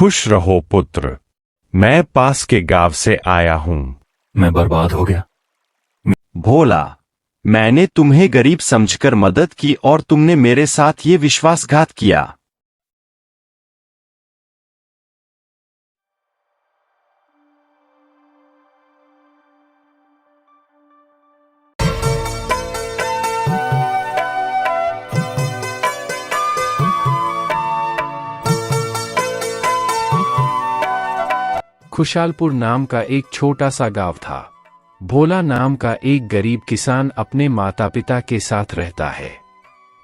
खुश रहो पुत्र। मैं पास के गांव से आया हूं। मैं बर्बाद हो गया। भोला, मैंने तुम्हें गरीब समझकर मदद की और तुमने मेरे साथ ये विश्वासघात किया। खुशालपुर नाम का एक छोटा सा गांव था। भोला नाम का एक गरीब किसान अपने माता पिता के साथ रहता है।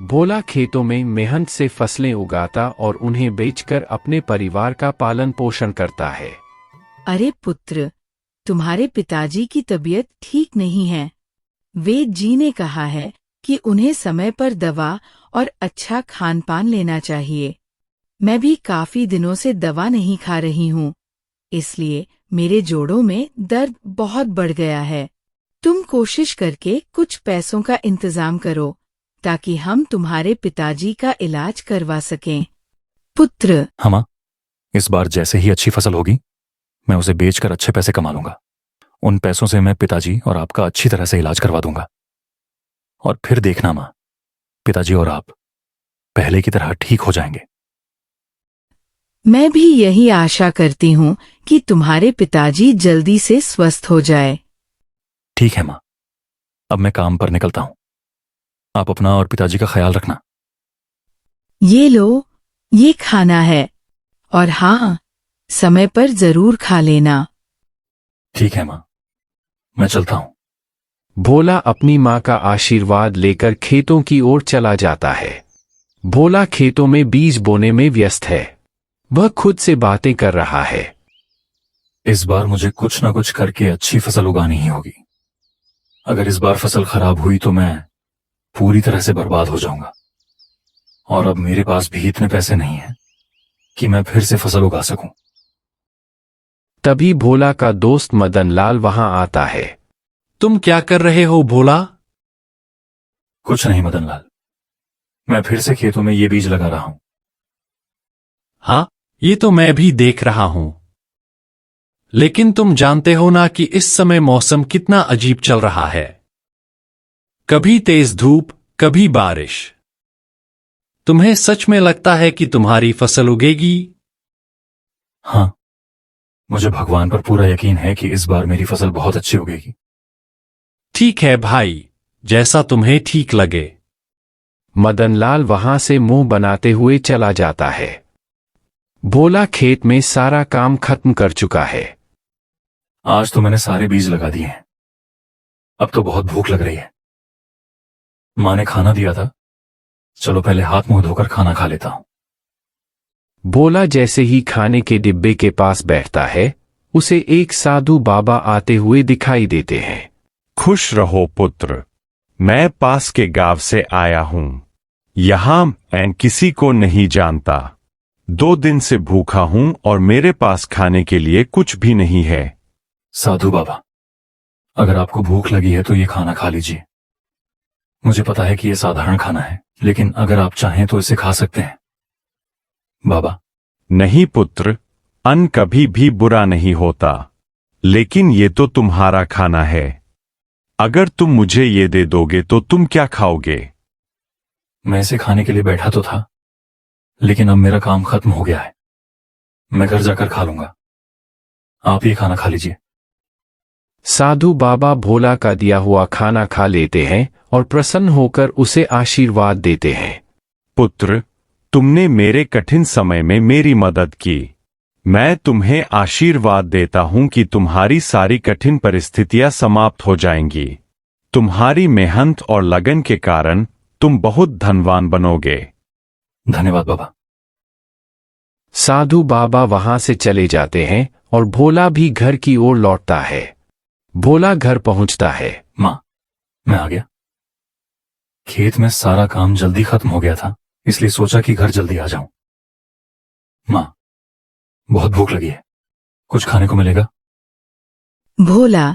भोला खेतों में मेहनत से फसलें उगाता और उन्हें बेचकर अपने परिवार का पालन पोषण करता है। अरे पुत्र, तुम्हारे पिताजी की तबीयत ठीक नहीं है। वेद जी ने कहा है कि उन्हें समय पर दवा और अच्छा खान पान लेना चाहिए। मैं भी काफी दिनों से दवा नहीं खा रही हूँ, इसलिए मेरे जोड़ों में दर्द बहुत बढ़ गया है। तुम कोशिश करके कुछ पैसों का इंतजाम करो ताकि हम तुम्हारे पिताजी का इलाज करवा सकें। पुत्र, हाँ माँ, इस बार जैसे ही अच्छी फसल होगी मैं उसे बेचकर अच्छे पैसे कमा लूंगा। उन पैसों से मैं पिताजी और आपका अच्छी तरह से इलाज करवा दूंगा। और फिर देखना माँ, पिताजी और आप पहले की तरह ठीक हो जाएंगे। मैं भी यही आशा करती हूँ कि तुम्हारे पिताजी जल्दी से स्वस्थ हो जाए। ठीक है माँ, अब मैं काम पर निकलता हूँ। आप अपना और पिताजी का ख्याल रखना। ये लो, ये खाना है, और हाँ, समय पर जरूर खा लेना। ठीक है माँ, मैं चलता हूँ। भोला अपनी माँ का आशीर्वाद लेकर खेतों की ओर चला जाता है। भोला खेतों में बीज बोने में व्यस्त है। वह खुद से बातें कर रहा है। इस बार मुझे कुछ ना कुछ करके अच्छी फसल उगानी ही होगी। अगर इस बार फसल खराब हुई तो मैं पूरी तरह से बर्बाद हो जाऊंगा। और अब मेरे पास भी इतने पैसे नहीं हैं कि मैं फिर से फसल उगा सकूं। तभी भोला का दोस्त मदन लाल वहां आता है। तुम क्या कर रहे हो भोला? कुछ नहीं मदन लाल, मैं फिर से खेतों में ये बीज लगा रहा हूं। हाँ, ये तो मैं भी देख रहा हूं। लेकिन तुम जानते हो ना कि इस समय मौसम कितना अजीब चल रहा है। कभी तेज धूप, कभी बारिश। तुम्हें सच में लगता है कि तुम्हारी फसल उगेगी? हाँ, मुझे भगवान पर पूरा यकीन है कि इस बार मेरी फसल बहुत अच्छी उगेगी। ठीक है भाई, जैसा तुम्हें ठीक लगे। मदन लाल वहां से मुंह बनाते हुए चला जाता है। भोला खेत में सारा काम खत्म कर चुका है। आज तो मैंने सारे बीज लगा दिए हैं। अब तो बहुत भूख लग रही है। मां ने खाना दिया था, चलो पहले हाथ मुंह धोकर खाना खा लेता हूं। भोला जैसे ही खाने के डिब्बे के पास बैठता है, उसे एक साधु बाबा आते हुए दिखाई देते हैं। खुश रहो पुत्र। मैं पास के गांव से आया हूं। यहां मैं किसी को नहीं जानता। 2 दिन से भूखा हूं और मेरे पास खाने के लिए कुछ भी नहीं है। साधु बाबा, अगर आपको भूख लगी है तो ये खाना खा लीजिए। मुझे पता है कि ये साधारण खाना है, लेकिन अगर आप चाहें तो इसे खा सकते हैं। बाबा, नहीं पुत्र, अन्न कभी भी बुरा नहीं होता, लेकिन ये तो तुम्हारा खाना है। अगर तुम मुझे ये दे दोगे तो तुम क्या खाओगे? मैं इसे खाने के लिए बैठा तो था, लेकिन अब मेरा काम खत्म हो गया है। मैं घर जाकर खा लूंगा। आप ये खाना खा लीजिए। साधु बाबा भोला का दिया हुआ खाना खा लेते हैं और प्रसन्न होकर उसे आशीर्वाद देते हैं। पुत्र, तुमने मेरे कठिन समय में मेरी मदद की। मैं तुम्हें आशीर्वाद देता हूं कि तुम्हारी सारी कठिन परिस्थितियां समाप्त हो जाएंगी। तुम्हारी मेहनत और लगन के कारण तुम बहुत धनवान बनोगे। धन्यवाद बाबा। साधु बाबा वहां से चले जाते हैं और भोला भी घर की ओर लौटता है। भोला घर पहुंचता है। मां, मैं आ गया। खेत में सारा काम जल्दी खत्म हो गया था, इसलिए सोचा कि घर जल्दी आ जाऊं। मां, बहुत भूख लगी है, कुछ खाने को मिलेगा? भोला,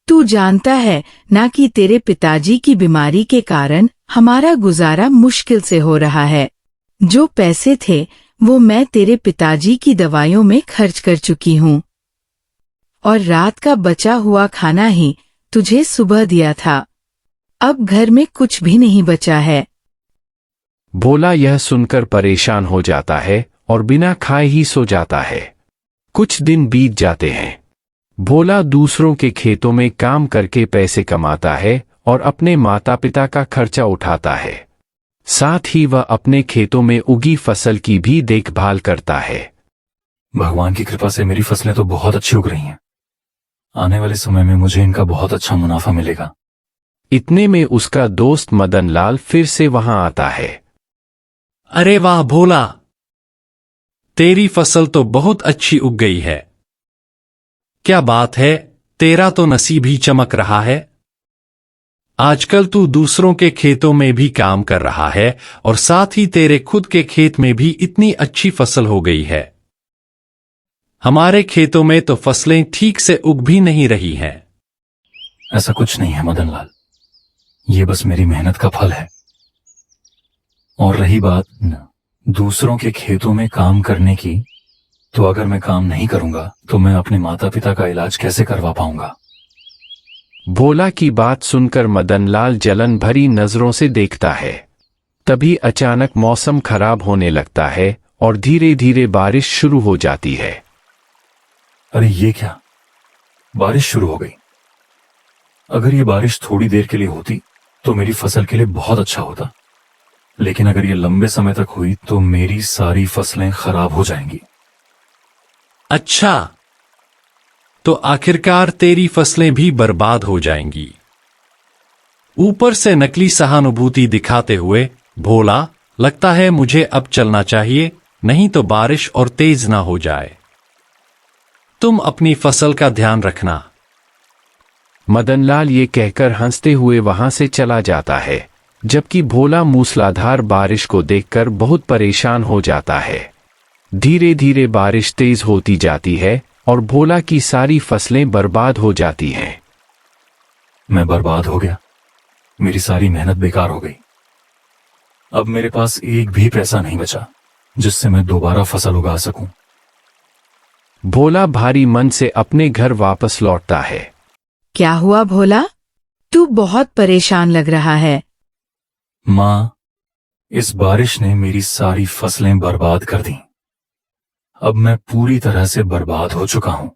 तू जानता है ना कि तेरे पिताजी की बीमारी के कारण हमारा गुजारा मुश्किल से हो रहा है। जो पैसे थे वो मैं तेरे पिताजी की दवाइयों में खर्च कर चुकी हूँ, और रात का बचा हुआ खाना ही तुझे सुबह दिया था। अब घर में कुछ भी नहीं बचा है। भोला यह सुनकर परेशान हो जाता है और बिना खाए ही सो जाता है। कुछ दिन बीत जाते हैं। भोला दूसरों के खेतों में काम करके पैसे कमाता है और अपने माता पिता का खर्चा उठाता है। साथ ही वह अपने खेतों में उगी फसल की भी देखभाल करता है। भगवान की कृपा से मेरी फसलें तो बहुत अच्छी उग रही हैं। आने वाले समय में मुझे इनका बहुत अच्छा मुनाफा मिलेगा। इतने में उसका दोस्त मदन लाल फिर से वहां आता है। अरे वाह भोला, तेरी फसल तो बहुत अच्छी उग गई है। क्या बात है, तेरा तो नसीब ही चमक रहा है। आजकल तू दूसरों के खेतों में भी काम कर रहा है और साथ ही तेरे खुद के खेत में भी इतनी अच्छी फसल हो गई है। हमारे खेतों में तो फसलें ठीक से उग भी नहीं रही हैं। ऐसा कुछ नहीं है मदन लाल, ये बस मेरी मेहनत का फल है। और रही बात दूसरों के खेतों में काम करने की, तो अगर मैं काम नहीं करूंगा तो मैं अपने माता पिता का इलाज कैसे करवा पाऊंगा। भोला की बात सुनकर मदन लाल जलन भरी नजरों से देखता है। तभी अचानक मौसम खराब होने लगता है और धीरे धीरे बारिश शुरू हो जाती है। अरे ये क्या, बारिश शुरू हो गई। अगर ये बारिश थोड़ी देर के लिए होती तो मेरी फसल के लिए बहुत अच्छा होता, लेकिन अगर ये लंबे समय तक हुई तो मेरी सारी फसलें खराब हो जाएंगी। अच्छा, तो आखिरकार तेरी फसलें भी बर्बाद हो जाएंगी। ऊपर से नकली सहानुभूति दिखाते हुए भोला, लगता है मुझे अब चलना चाहिए, नहीं तो बारिश और तेज ना हो जाए। तुम अपनी फसल का ध्यान रखना। मदनलाल ये कहकर हंसते हुए वहां से चला जाता है, जबकि भोला मूसलाधार बारिश को देखकर बहुत परेशान हो जाता है। धीरे धीरे बारिश तेज होती जाती है और भोला की सारी फसलें बर्बाद हो जाती हैं। मैं बर्बाद हो गया, मेरी सारी मेहनत बेकार हो गई। अब मेरे पास एक भी पैसा नहीं बचा जिससे मैं दोबारा फसल उगा सकूं। भोला भारी मन से अपने घर वापस लौटता है। क्या हुआ भोला? तू बहुत परेशान लग रहा है। मां, इस बारिश ने मेरी सारी फसलें बर्बाद कर दी। अब मैं पूरी तरह से बर्बाद हो चुका हूं।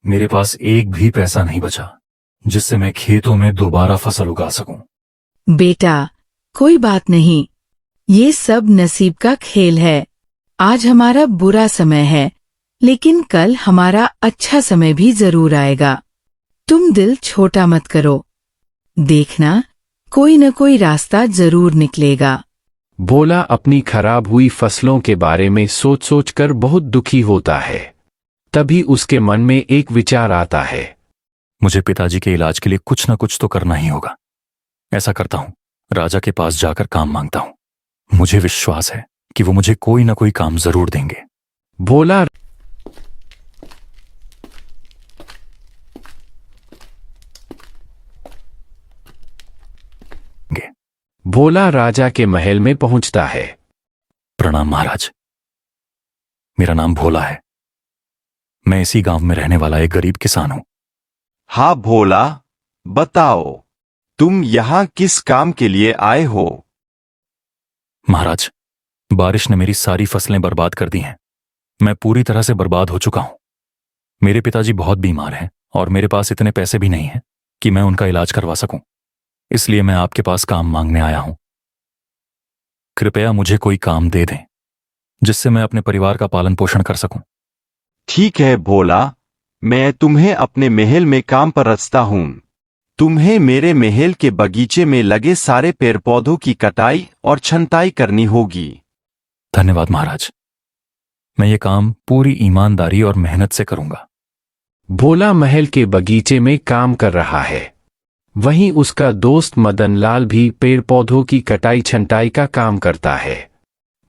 मेरे पास एक भी पैसा नहीं बचा जिससे मैं खेतों में दोबारा फसल उगा सकूं। बेटा, कोई बात नहीं, ये सब नसीब का खेल है। आज हमारा बुरा समय है, लेकिन कल हमारा अच्छा समय भी जरूर आएगा। तुम दिल छोटा मत करो, देखना कोई न कोई रास्ता जरूर निकलेगा। भोला अपनी खराब हुई फसलों के बारे में सोच सोच कर बहुत दुखी होता है। तभी उसके मन में एक विचार आता है। मुझे पिताजी के इलाज के लिए कुछ न कुछ तो करना ही होगा। ऐसा करता हूं, राजा के पास जाकर काम मांगता हूं। मुझे विश्वास है कि वो मुझे कोई न कोई काम जरूर देंगे। भोला भोला राजा के महल में पहुंचता है। प्रणाम महाराज, मेरा नाम भोला है। मैं इसी गांव में रहने वाला एक गरीब किसान हूं। हाँ भोला, बताओ तुम यहाँ किस काम के लिए आए हो? महाराज, बारिश ने मेरी सारी फसलें बर्बाद कर दी हैं। मैं पूरी तरह से बर्बाद हो चुका हूं। मेरे पिताजी बहुत बीमार हैं और मेरे पास इतने पैसे भी नहीं हैं कि मैं उनका इलाज करवा सकूं। इसलिए मैं आपके पास काम मांगने आया हूं। कृपया मुझे कोई काम दे दें जिससे मैं अपने परिवार का पालन पोषण कर सकूं। ठीक है भोला, मैं तुम्हें अपने महल में काम पर रखता हूं। तुम्हें मेरे महल के बगीचे में लगे सारे पेड़ पौधों की कटाई और छंटाई करनी होगी। धन्यवाद महाराज, मैं ये काम पूरी ईमानदारी और मेहनत से करूंगा। भोला महल के बगीचे में काम कर रहा है। वहीं उसका दोस्त मदनलाल भी पेड़ पौधों की कटाई छंटाई का काम करता है।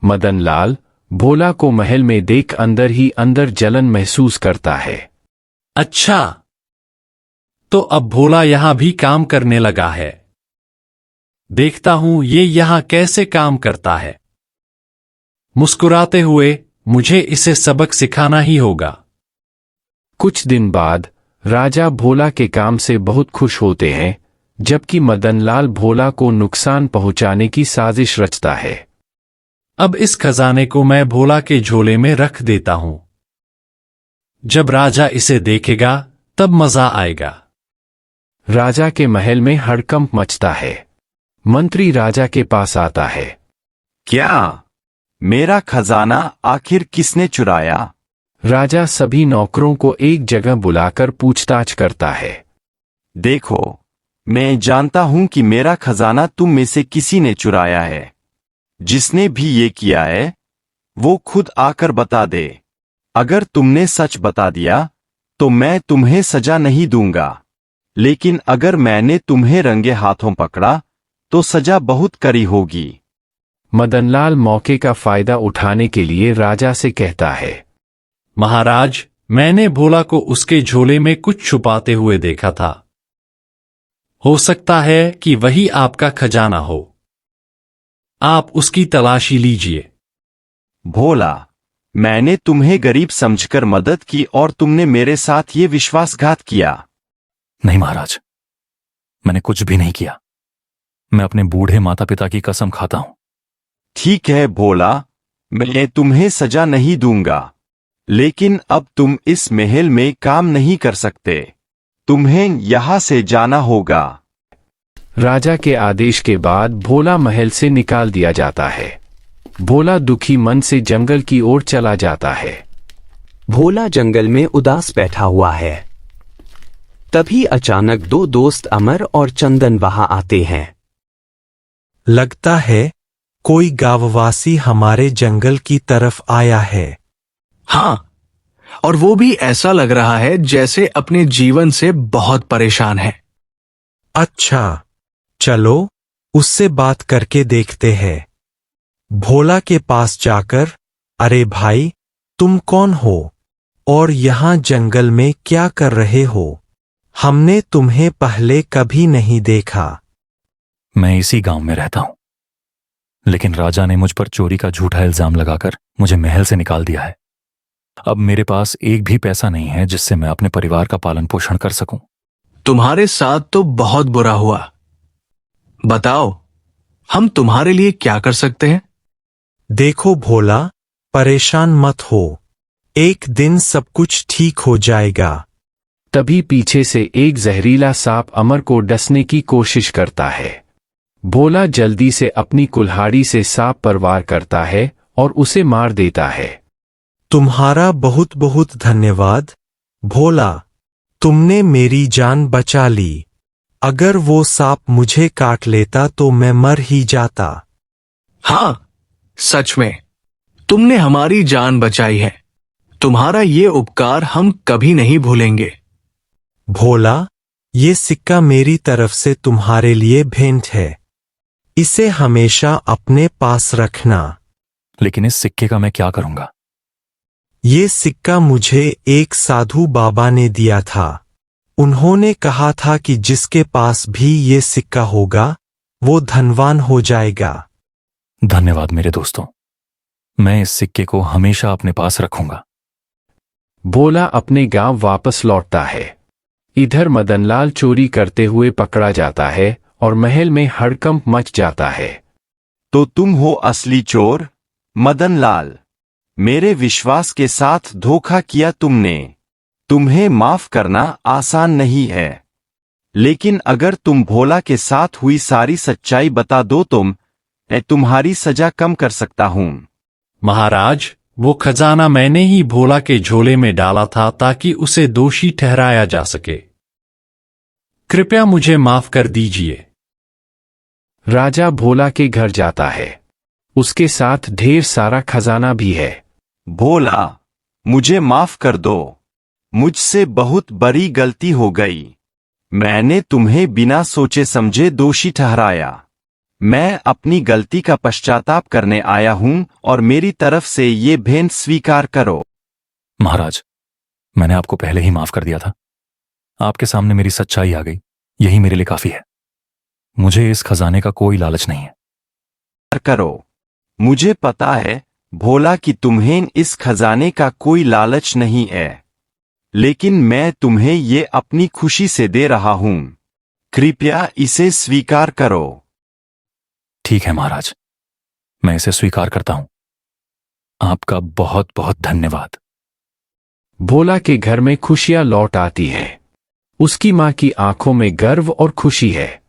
मदनलाल भोला को महल में देख अंदर ही अंदर जलन महसूस करता है। अच्छा, तो अब भोला यहां भी काम करने लगा है। देखता हूं ये यहां कैसे काम करता है। मुस्कुराते हुए, मुझे इसे सबक सिखाना ही होगा। कुछ दिन बाद राजा भोला के काम से बहुत खुश होते हैं, जबकि मदनलाल भोला को नुकसान पहुंचाने की साजिश रचता है। अब इस खजाने को मैं भोला के झोले में रख देता हूं। जब राजा इसे देखेगा तब मजा आएगा। राजा के महल में हड़कंप मचता है। मंत्री राजा के पास आता है। क्या? मेरा खजाना आखिर किसने चुराया? राजा सभी नौकरों को एक जगह बुलाकर पूछताछ करता है। देखो, मैं जानता हूं कि मेरा खजाना तुम में से किसी ने चुराया है। जिसने भी ये किया है वो खुद आकर बता दे। अगर तुमने सच बता दिया तो मैं तुम्हें सजा नहीं दूंगा, लेकिन अगर मैंने तुम्हें रंगे हाथों पकड़ा तो सजा बहुत कड़ी होगी। मदनलाल मौके का फायदा उठाने के लिए राजा से कहता है। महाराज, मैंने भोला को उसके झोले में कुछ छुपाते हुए देखा था। हो सकता है कि वही आपका खजाना हो। आप उसकी तलाशी लीजिए। भोला, मैंने तुम्हें गरीब समझकर मदद की और तुमने मेरे साथ ये विश्वासघात किया। नहीं महाराज, मैंने कुछ भी नहीं किया। मैं अपने बूढ़े माता पिता की कसम खाता हूं। ठीक है भोला, मैं तुम्हें सजा नहीं दूंगा, लेकिन अब तुम इस महल में काम नहीं कर सकते। तुम्हें यहां से जाना होगा। राजा के आदेश के बाद भोला महल से निकाल दिया जाता है। भोला दुखी मन से जंगल की ओर चला जाता है। भोला जंगल में उदास बैठा हुआ है। तभी अचानक दो दोस्त अमर और चंदन वहां आते हैं। लगता है कोई गांववासी हमारे जंगल की तरफ आया है। हाँ, और वो भी ऐसा लग रहा है जैसे अपने जीवन से बहुत परेशान है। अच्छा, चलो उससे बात करके देखते हैं। भोला के पास जाकर, अरे भाई, तुम कौन हो और यहां जंगल में क्या कर रहे हो? हमने तुम्हें पहले कभी नहीं देखा। मैं इसी गांव में रहता हूं, लेकिन राजा ने मुझ पर चोरी का झूठा इल्जाम लगाकर मुझे महल से निकाल दिया है। अब मेरे पास एक भी पैसा नहीं है जिससे मैं अपने परिवार का पालन पोषण कर सकूं। तुम्हारे साथ तो बहुत बुरा हुआ। बताओ, हम तुम्हारे लिए क्या कर सकते हैं? देखो भोला, परेशान मत हो। एक दिन सब कुछ ठीक हो जाएगा। तभी पीछे से एक जहरीला सांप अमर को डसने की कोशिश करता है। भोला जल्दी से अपनी कुल्हाड़ी से सांप पर वार करता है और उसे मार देता है। तुम्हारा बहुत बहुत धन्यवाद भोला, तुमने मेरी जान बचा ली। अगर वो सांप मुझे काट लेता तो मैं मर ही जाता। हाँ, सच में तुमने हमारी जान बचाई है। तुम्हारा ये उपकार हम कभी नहीं भूलेंगे। भोला, ये सिक्का मेरी तरफ से तुम्हारे लिए भेंट है। इसे हमेशा अपने पास रखना। लेकिन इस सिक्के का मैं क्या करूंगा? ये सिक्का मुझे एक साधु बाबा ने दिया था। उन्होंने कहा था कि जिसके पास भी ये सिक्का होगा वो धनवान हो जाएगा। धन्यवाद मेरे दोस्तों, मैं इस सिक्के को हमेशा अपने पास रखूंगा। भोला अपने गांव वापस लौटता है। इधर मदनलाल चोरी करते हुए पकड़ा जाता है और महल में हड़कंप मच जाता है। तो तुम हो असली चोर मदनलाल। मेरे विश्वास के साथ धोखा किया तुमने। तुम्हें माफ करना आसान नहीं है, लेकिन अगर तुम भोला के साथ हुई सारी सच्चाई बता दो तो मैं तुम्हारी सजा कम कर सकता हूं। महाराज, वो खजाना मैंने ही भोला के झोले में डाला था ताकि उसे दोषी ठहराया जा सके। कृपया मुझे माफ कर दीजिए। राजा भोला के घर जाता है। उसके साथ ढेर सारा खजाना भी है। भोला, मुझे माफ कर दो। मुझसे बहुत बड़ी गलती हो गई। मैंने तुम्हें बिना सोचे समझे दोषी ठहराया। मैं अपनी गलती का पश्चाताप करने आया हूं और मेरी तरफ से ये भेंट स्वीकार करो। महाराज, मैंने आपको पहले ही माफ कर दिया था। आपके सामने मेरी सच्चाई आ गई, यही मेरे लिए काफी है। मुझे इस खजाने का कोई लालच नहीं है। करो। मुझे पता है भोला कि तुम्हें इस खजाने का कोई लालच नहीं है, लेकिन मैं तुम्हें ये अपनी खुशी से दे रहा हूं। कृपया इसे स्वीकार करो। ठीक है महाराज, मैं इसे स्वीकार करता हूं। आपका बहुत बहुत धन्यवाद। भोला के घर में खुशियां लौट आती है। उसकी मां की आंखों में गर्व और खुशी है।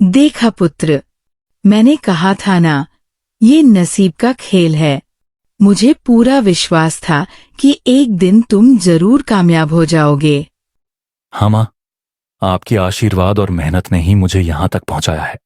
देखा पुत्र, मैंने कहा था ना, ये नसीब का खेल है। मुझे पूरा विश्वास था कि एक दिन तुम जरूर कामयाब हो जाओगे। हाँ मां, आपकी आशीर्वाद और मेहनत ने ही मुझे यहां तक पहुंचाया है।